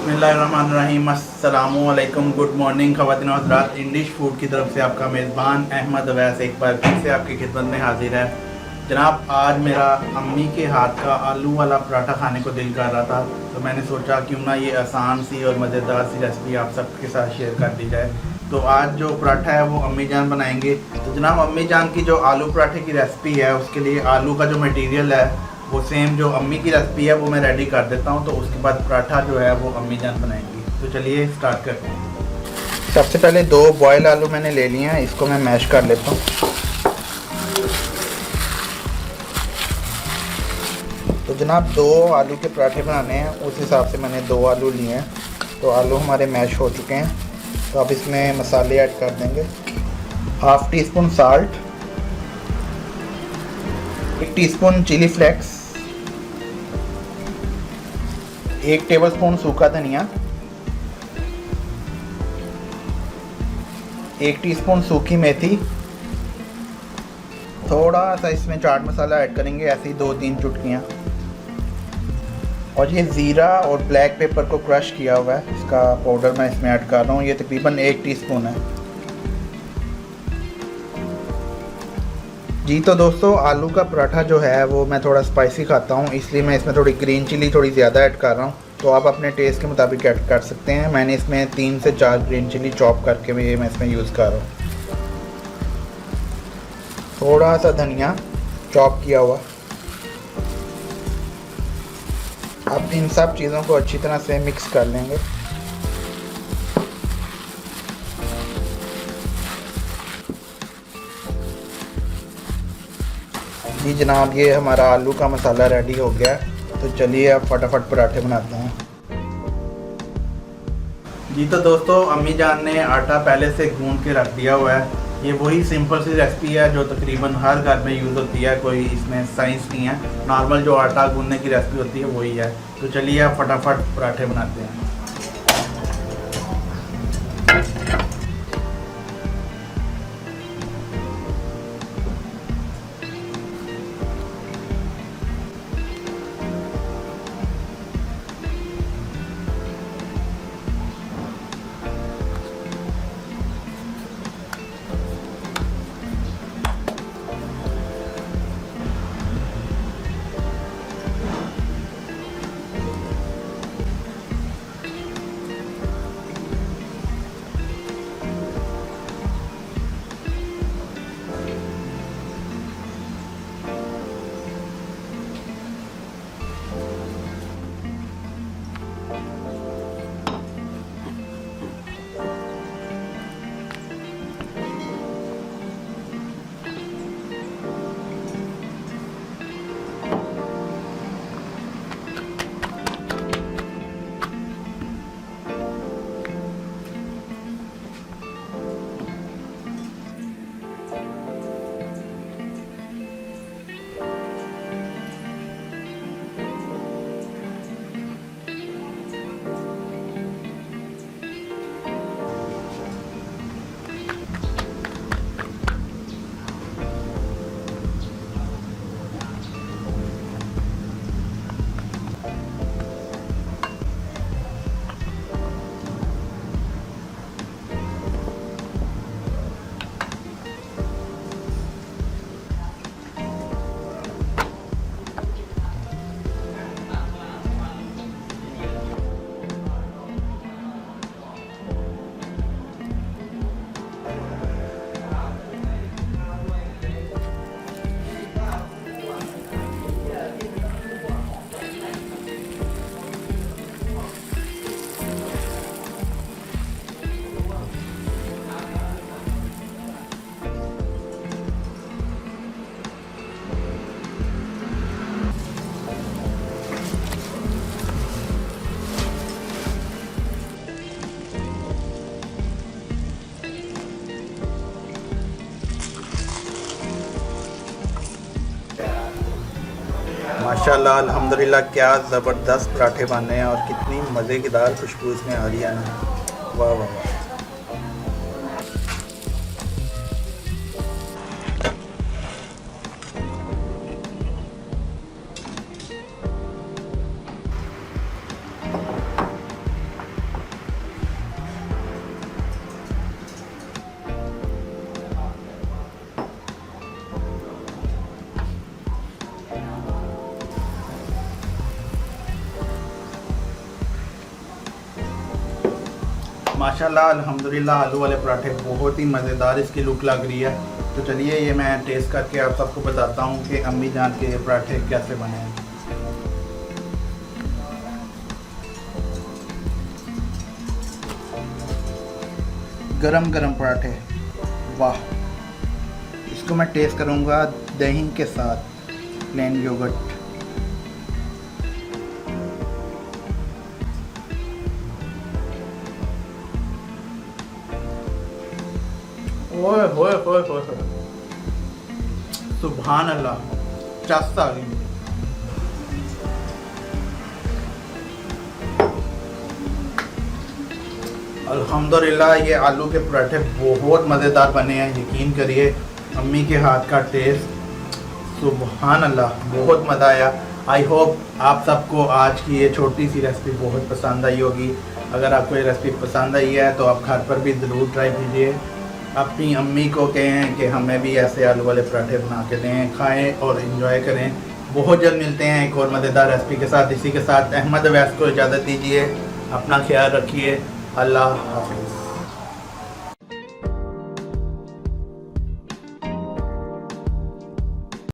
बिस्मिल्लाहिर्रहमानिर्रहीम, अस्सलामुअलैकुम, good morning ख़वातीन और हज़रात। इंडिश फूड की तरफ से आपका मेज़बान अहमद अवैस एक बार फिर से आपकी खिदमत में हाजिर है। जनाब, आज मेरा अम्मी के हाथ का आलू वाला पराठा खाने को दिल कर रहा था, तो मैंने सोचा क्यों ना ये आसान सी और मज़ेदार सी रेसिपी आप सबके साथ शेयर कर दी जाए। तो आज जो पराठा है वो अम्मी जान बनाएंगे। तो जनाब, अम्मी जान की जो आलू पराठे की रेसिपी है उसके लिए आलू का जो मटीरियल है वो सेम जो अम्मी की रेसिपी है वो मैं रेडी कर देता हूँ। तो उसके बाद पराठा जो है वो अम्मी जान बनाएंगी। तो चलिए स्टार्ट करते हैं। सबसे पहले 2 बॉयल आलू मैंने ले लिए हैं, इसको मैं मैश कर लेता हूँ। तो जनाब 2 आलू के पराठे बनाने हैं, उस हिसाब से मैंने 2 आलू लिए हैं। तो आलू हमारे मैश हो चुके हैं। तो अब इसमें मसाले ऐड कर देंगे। 1/2 teaspoon salt, 1 teaspoon chilli flakes, 1 tablespoon सूखा धनिया, 1 टीस्पून सूखी मेथी, थोड़ा सा इसमें चाट मसाला ऐड करेंगे, ऐसे ही 2-3 चुटकियाँ। और ये ज़ीरा और ब्लैक पेपर को क्रश किया हुआ है, इसका पाउडर मैं इसमें ऐड कर रहा हूँ। ये तकरीबन 1 टीस्पून है। जी तो दोस्तों, आलू का पराठा जो है वो मैं थोड़ा स्पाइसी खाता हूँ, इसलिए मैं इसमें थोड़ी ग्रीन चिली थोड़ी ज़्यादा ऐड कर रहा हूँ। तो आप अपने टेस्ट के मुताबिक ऐड कर सकते हैं। मैंने इसमें 3 से 4 ग्रीन चिली चॉप करके मैं इसमें यूज़ कर रहा हूँ। थोड़ा सा धनिया चॉप किया हुआ। अब इन सब चीज़ों को अच्छी तरह से मिक्स कर लेंगे। जी जनाब, ये हमारा आलू का मसाला रेडी हो गया। तो चलिए अब फटाफट पराठे बनाते हैं। जी तो दोस्तों, अम्मी जान ने आटा पहले से गूंद के रख दिया हुआ है। ये वही सिंपल सी रेसिपी है जो तकरीबन हर घर में यूज़ होती है, कोई इसमें साइंस नहीं है। नॉर्मल जो आटा गूंदने की रेसिपी होती है वही है। तो चलिए अब फटाफट पराठे बनाते हैं। माशाल्लाह अल्हम्दुलिल्लाह, क्या ज़बरदस्त पराठे बन रहे हैं और कितनी मज़े की दाल खुशबू इसमें आ रही है ना। वाह वाह वाह। माशाल्लाह अल्हम्दुलिल्लाह आलू वाले पराठे बहुत ही मज़ेदार इसकी लुक लग रही है। तो चलिए ये मैं टेस्ट करके आप सबको बताता हूँ कि अम्मी जान के ये पराठे कैसे बने हैं। गरम गरम पराठे, वाह। इसको मैं टेस्ट करूँगा दही के साथ, प्लेन योगर्ट। ओए होए होए होए, सुभान अल्लाह, चस आ गई। अल्हम्दुलिल्लाह ये आलू के पराठे बहुत मज़ेदार बने हैं, यकीन करिए। अम्मी के हाथ का टेस्ट, सुभान अल्लाह, बहुत मज़ा आया। आई होप आप सबको आज की ये छोटी सी रेसिपी बहुत पसंद आई होगी। अगर आपको ये रेसिपी पसंद आई है तो आप घर पर भी ज़रूर ट्राई कीजिए। अपनी अम्मी को कहें कि हमें भी ऐसे आलू वाले पराठे बना के दें, खाएं और इन्जॉय करें। बहुत जल्द मिलते हैं एक और मज़ेदार रेसिपी के साथ। इसी के साथ अहमद अवैस को इजाज़त दीजिए। अपना ख्याल रखिए। अल्लाह हाफ़िज़।